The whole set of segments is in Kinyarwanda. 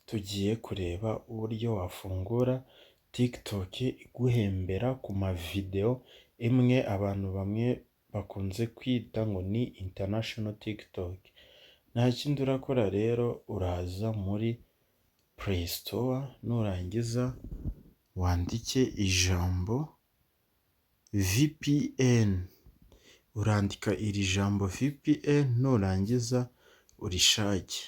tugiye kureba uburyo wafungura TikTok iguhembera ku mavideo imwe abantu bamwe bakunze kwita ngo ni international TikTok. Nta kindi urakora rero, uraza muri Play Store, nurangiza wandike ijambo VPN. Urandika iri jambo VPN, nurangiza urishake.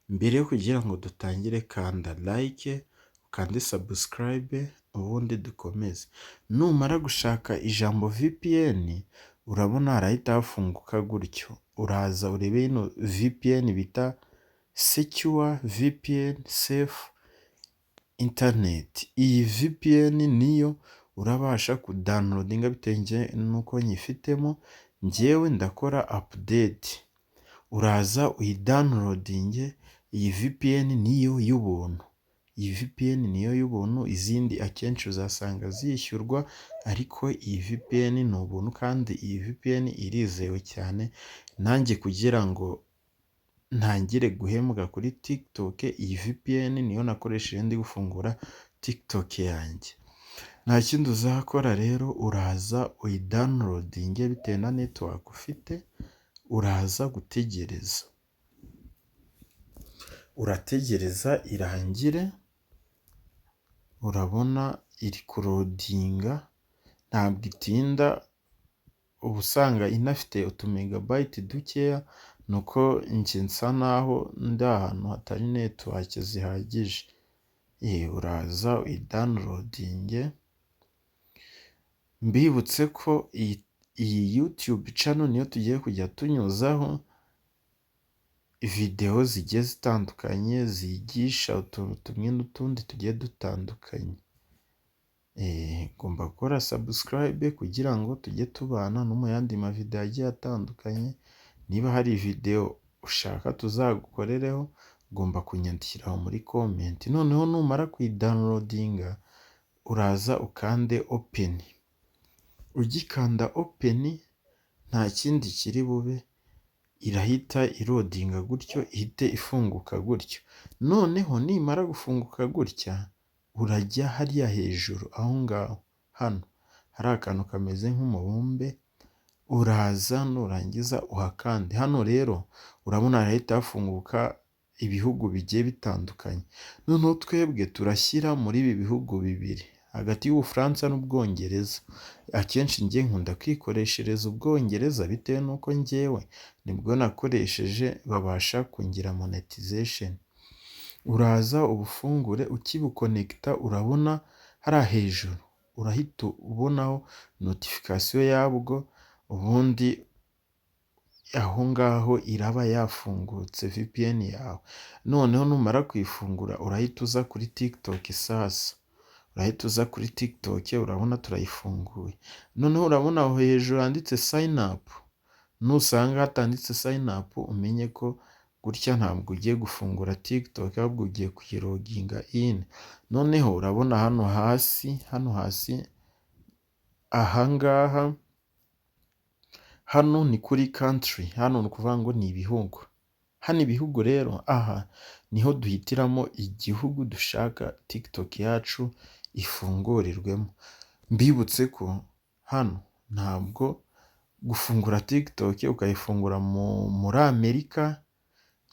Mbere yo kugira ngo dutangire, kanda like, ukande subscribe, ubundi dukomeze. Numara gushaka ijambo VPN, urabona harahita hafunguka gutyo. Uraza urebe ino VPN bita Secure VPN Safe Internet. Iyi VPN niyo urabasha kudownloadinga bitewe nuko nyifitemo. Njyewe ndakora update. Uraza uyidownloadinge. Iyi VPN niyo y'ubuntu. Iyi VPN niyo y'ubuntu, izindi akenshi uzasanga zishyurwa, ariko iyi VPN ni ubuntu kandi iyi VPN irizewe cyane. Nanjye kugira ngo ntangire guhembwa kuri TikTok, iyi VPN niyo nakoresheje ndi gufungura TikTok yanjye. Nta kindi uzakora rero, uraza uyidownloadinge bitewe na network ufite, uraza gutegereza. Urategereza irangire, urabona iri kurodinga, ntabwo itinda, uba usanga inafite utumegabyte dukeya, nuko njye nsa naho ndi ahantu hatari network zihagije. Uraza uyidownloadinge. Mbibutse ko iyi YouTube channel niyo tugiye kujya tunyuzaho video zigiye zitandukanye, zigisha utuntu tumwe n'utundi tugiye dutandukanye. Ugomba gukora subscribe kugira ngo tujye tubana no mu yandi mavideo agiye atandukanye. Niba hari video ushaka tuzagukorereho, ugomba kunyandikiraho muri comment. Noneho numara kuyidownloadinga, uraza ukande open. Ugikanda open, nta kindi kiri bube, irahita irodinga gutyo, ihite ifunguka gutyo. Noneho nimara gufunguka gutya, urajya hariya hejuru aho ngaho, hano hari akantu kameze nk'umubumbe, uraza nurangiza uhakande. Hano rero urabona harahita hafunguka ibihugu bigiye bitandukanye. Noneho twebwe turashyira muri ibi bihugu bibiri, hagati y'Ubufaransa n'Ubwongereza. Akenshi njye nkunda kwikoreshereza Ubwongereza bitewe nuko njyewe nibwo nakoresheje babasha kungira monetization. Uraza ubufungure, ukibukonekita urabona hariya hejuru, urahita ubonaho notification yabwo, ubundi aho ngaho iraba yafungutse VPN yawe. Noneho numara kuyifungura, urahita uza kuri TikTok sasa. Urahita uza kuri TikTok, urabona turayifunguye. Noneho urabona aho hejuru handitse sign up. Nusanga hatanditse sign up, umenye ko gutya ntabwo ugiye gufungura TikTok, ahubwo ugiye kuyiloginga in. Noneho urabona hano hasi ahangaha, hano ni kuri country. Hano ni ukuvuga ngo ni ibihugu. Hano ibihugu rero, aha niho duhitiramo igihugu dushaka TikTok yacu ifungurirwemo. Mbibutse ko hano ntabwo gufungura TikTok ukayifungura muri Amerika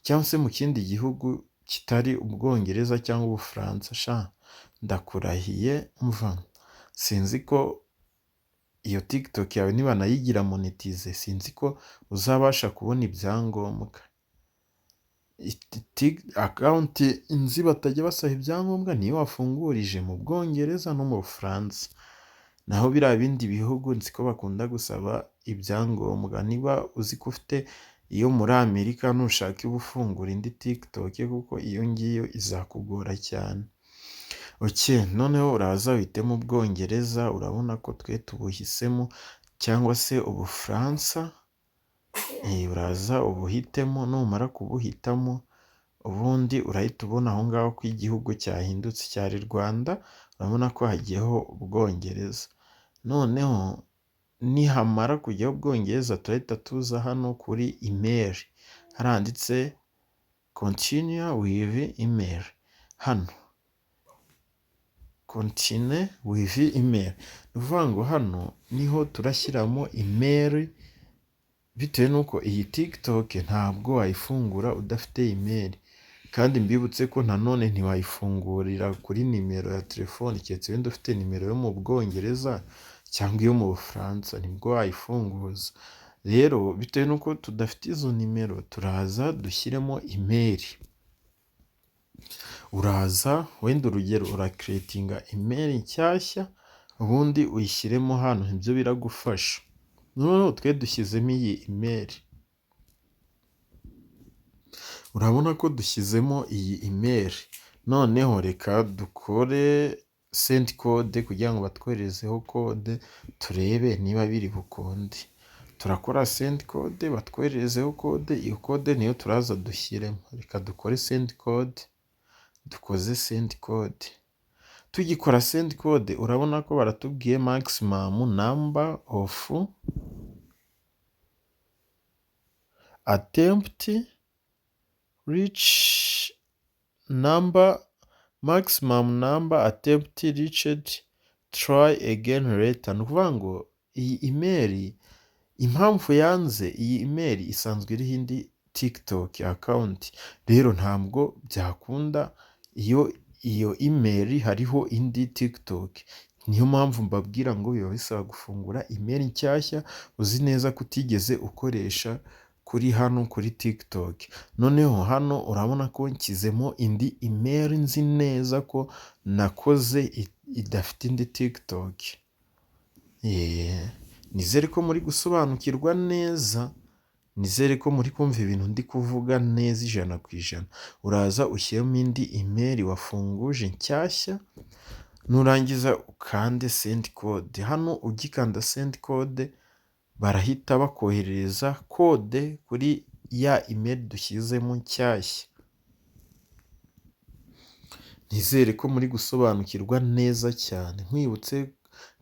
cyangwa se mu kindi gihugu kitari Ubwongereza cyangwa Ubufaransa, ndakurahiye umva. Sinzi ko iyo TikTok yawe niba nayigira monetize, sinzi ko uzabasha kubona ibyangombwa. Account inzi batajya basaba ibyangombwa niyo wafungurije mu Bwongereza no mu Bufaransa. Naho biriya bindi bihugu nzi ko bakunda gusaba ibyangombwa. Niba uzi ko ufite iyo muri Amerika, nushaka ubufungura indi TikTok, kuko iyo ngiyo izakugora cyane. Noneho uraza uhitemo Ubwongereza, urabona ko twe tubuhisemo, cyangwa se Ubufaransa. Uraza ubuhitemo, numara kubuhitamo, ubundi urahita ubona aho ngaho ko igihugu cyahindutse, cyari Rwanda, urabona ko hagiyeho Ubwongereza. Noneho nihamara kujyaho Ubwongereza, turahita tuza hano kuri email, haranditse continue with email. hano continue with email, ni ukuvuga ngo hano niho turashyiramo email, bitewe n'uko iyi TikTok ntabwo wayifungura udafite email, kandi mbibutse ko nanone ntiwayifungurira kuri nimero ya telefone, keretse wenda ufite nimero yo mu Bwongereza cyangwa iyo mu Bufaransa nibwo wayifunguza. Rero bitewe n'uko tudafite izo nimero, turaza dushyiremo email. Uraza wenda urugero urakiretinga email nshyashya, ubundi uyishyiremo hano, ibyo biragufasha. Noneho twe dushyizemo iyi email, urabona ko dushyizemo iyi email. Noneho reka dukore send code kugira ngo batwoherezeho code, turebe niba biri bukunde. Turakora send code batwoherezeho code, iyo code niyo turaza dushyiremo. Reka dukore send code, dukoze send code. Tugikora send code urabona ko baratubwiye maximum number of attempt reach number, maximum number attempt reached, try again later. Ni ukuvuga ngo iyi email impamvu yanze, iyi email isanzwe iriho indi TikTok account, rero ntabwo byakunda iyo email hariho indi TikTok. Niyo mpamvu mbabwira ngo biba bisaba gufungura email nshyashya uzi neza ko utigeze ukoresha kuri hano kuri TikTok. Noneho hano urabona ko nshyizemo indi email nzi neza ko nakoze idafite indi TikTok. Nizere ko muri gusobanukirwa neza, nizere ko muri kumva ibintu ndi kuvuga neza 100%. Uraza ushyiremo indi email wafunguje nshyashya, nurangiza ukande send code. Hano ugikanda send code barahita bakoherereza code kuri ya email dushyizemo nshyashya. Nizere ko muri gusobanukirwa neza cyane. Nkwibutse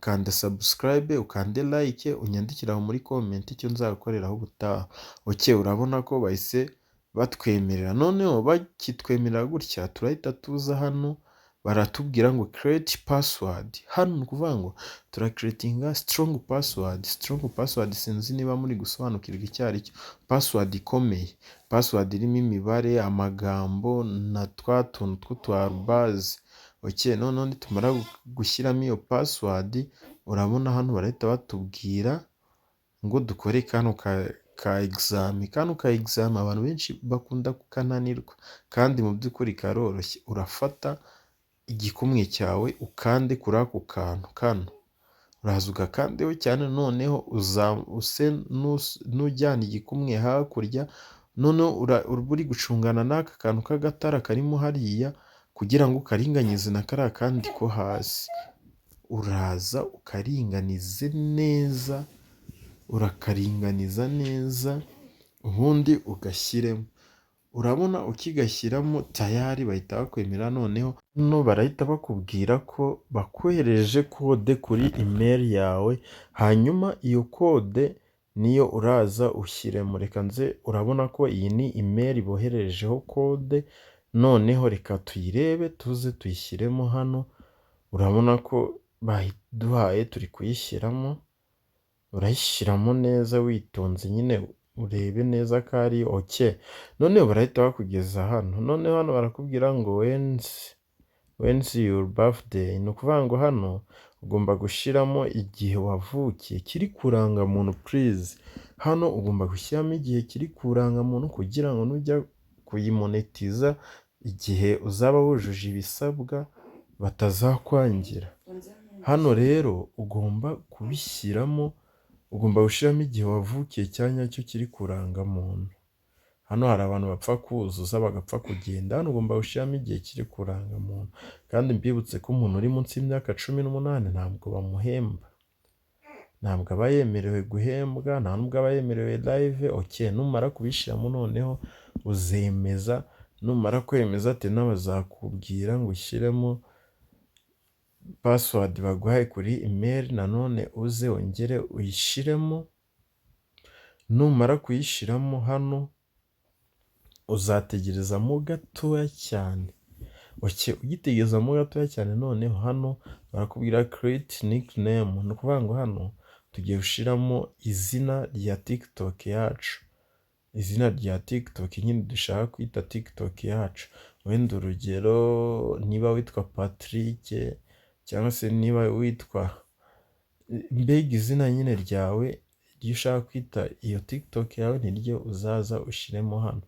kanda subscribe, ukande like, unyandikiraho muri comment icyo nzagukoreraho ubutaha. Urabona ko bahise batwemerera. Noneho bakitwemerera gutya, turahita tuza hano baratubwira ngo create password. Hano ni ukuvuga ngo turakreatinga strong password. Strong password sinzi niba muri gusobanukirwa icyo ari cyo. Password ikomeye, password irimo imibare, amagambo na twa tuntu tw'utuarubase. Noneho nitumara gushyiramo iyo password, urabona hano barahita batubwira ngo dukore kano ka exam. Kano ka exam abantu benshi bakunda kukananirwa, kandi mu by'ukuri karoroshye. Urafata igikumwe cyawe ukande kuri ako kantu kano, uraza ugakandeho cyane, noneho use n'ujyana igikumwe hakurya, noneho uri gucungana n'aka kantu k'agatara karimo hariya kugira ngo ukaringanize na kariya kandi ko hasi. Uraza ukaringanize neza, urakaringaniza neza, ubundi ugashyiremo. Urabona ukigashyiramo tayari bahita bakwemera. Noneho barahita bakubwira ko bakohereje code kuri email yawe, hanyuma iyo code niyo uraza ushyiremo. Reka nze, urabona ko iyi ni email boherejeho code. Noneho reka tuyirebe, tuze tuyishyiremo hano. Urabona ko baduhaye, turi kuyishyiramo. Urayishyiramo neza witonze, nyine urebe neza ko ari noneho barahita bakugeza hano. Noneho hano barakubwira ngo when's your birthday. Ni ukuvuga ngo hano ugomba gushyiramo igihe wavukiye kiri kuranga muntu please. Hano ugomba gushyiramo igihe kiri kuranga muntu kugira ngo nujya kuyimonetiza, igihe uzaba wujuje ibisabwa batazakwangira. Hano rero ugomba kubishyiramo, ugomba gushyiramo igihe wavukiye cyanya cyo kiri kuranga muntu. Hano hari abantu bapfa kuzuza bagapfa kugenda. Hano ugomba gushyiramo igihe kiri kuranga muntu, kandi mbibutse ko umuntu uri munsi y'imyaka 18 ntabwo bamuhemba, ntabwo aba yemerewe guhembwa, nta nubwo aba yemerewe live. Numara kubishyiramo noneho uzemeza, numara kwemeza ati bazakubwira ngo ushyiremo password baguhaye kuri email, nanone uze wongere uyishyiremo. Numara kuyishyiramo hano uzategerezamo gatoya cyane, ugitegezamo gatoya cyane, noneho hano barakubwira create nickname, ni ukuvuga ngo hano tugiye gushyiramo izina rya TikTok yacu, izina rya TikTok nyine dushaka kwita TikTok yacu. Wenda urugero niba witwa Patrick cyangwa se niba witwa mbega izina nyine ryawe ryo ushaka kwita iyo TikTok yawe niryo uzaza ushyiremo hano.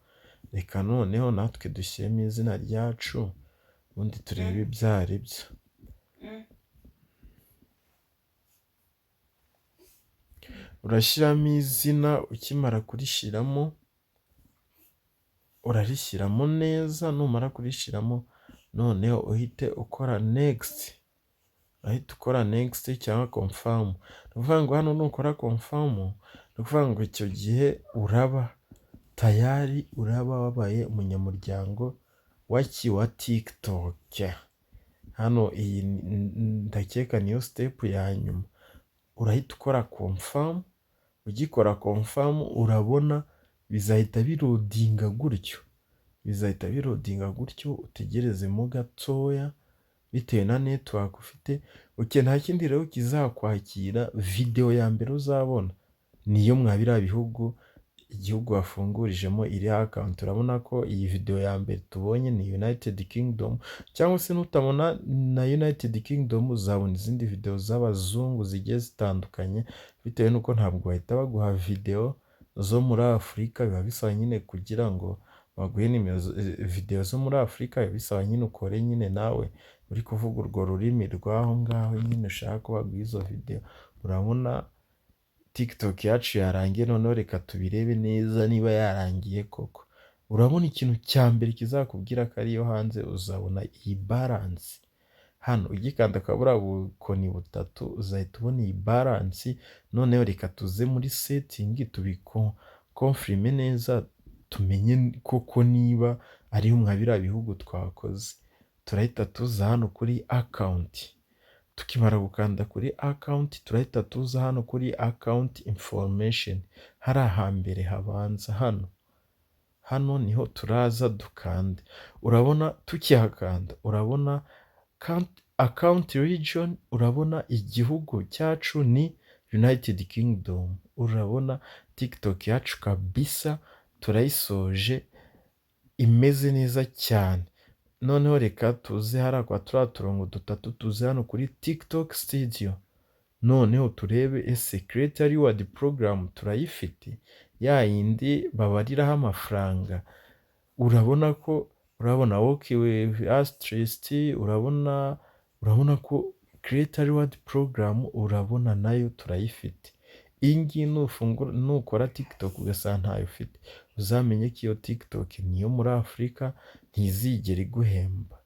Reka noneho natwe dushyiremo izina ryacu ubundi turebe ibyo ari byo. Urashyiramo izina, ukimara kurishyiramo urarishyiramo neza, numara kurishyiramo noneho uhite ukora next, urahita ukora next cyangwa confirm. Ni ukuvuga ngo hano nukora confirm, ni ukuvuga ngo icyo gihe uraba tayari, uraba wabaye umunyamuryango wa TikTok. Hano iyi ndakeka niyo step ya nyuma, urahita ukora confirm. Ugikora confirm urabona bizahita birodinga gutyo, bizahita birodinga gutyo, utegerezemo gatoya bitewe na network ufite. Nta kindi rero kizakwakira, video ya mbere uzabona niyo mwa biriya bihugu, igihugu wafungurijemo iri account. Urabona ko iyi video ya mbere tubonye ni United Kingdom, cyangwa se nutabona na United Kingdom uzabona izindi video z'abazungu zigiye zitandukanye, bitewe nuko ntabwo bahita baguha video zo muri Afurika. Biba bisaba nyine kugira ngo baguhe video zo muri Afurika, biba bisaba nyine ukore nyine nawe uri kuvuga urwo rurimi rw'aho ngaho nyine ushaka ko baguha izo video. Urabona TikTok yacu yarangiye, noneho reka tubirebe neza niba yarangiye koko. Urabona ikintu cya mbere kizakubwira ko ariyo hanze, uzabona iyi balance hano. Ugikanda akabura bukoni butatu uzahita ubona iyi balance. Noneho reka tuze muri setting tubikonfirime neza, tumenye koko niba ariyo mwa biriya bihugu twakoze. Turahita tuza hano kuri account. Tukimara gukanda kuri account turahita tuza hano kuri account information, hari ahambere habanza hano niho turaza dukande. Urabona tukihakanda, urabona account region, urabona igihugu cyacu ni United Kingdom. Urabona TikTok yacu kabisa turayisoje, imeze neza cyane. Noneho reka tuze hariya kwa turiya turongo dutatu, tuze hano kuri TikTok studio. Noneho turebe ese create a reward program turayifite, ya yindi babariraho amafaranga. Urabona ko work with Astrist, urabona ko create a reward program, urabona nayo turayifite. Iyi ngiyi nukora TikTok ugasanga ntayo ufite, uzamenye ko iyo TikTok niyo muri Afurika, ntizigera iguhemba.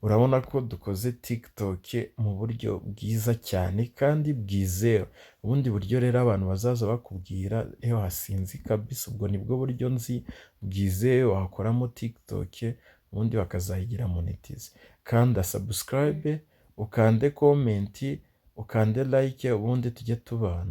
Urabona ko dukoze TikTok mu buryo bwiza cyane kandi bwizewe. Ubundi buryo rero abantu bazaza bakubwira hasinzi kabisa, ubwo nibwo buryo nzi bwizewe wakoramo TikTok, ubundi bakazayigira monetize. Kanda subscribe, ukande comment, ukande like, ubundi tujye tubana.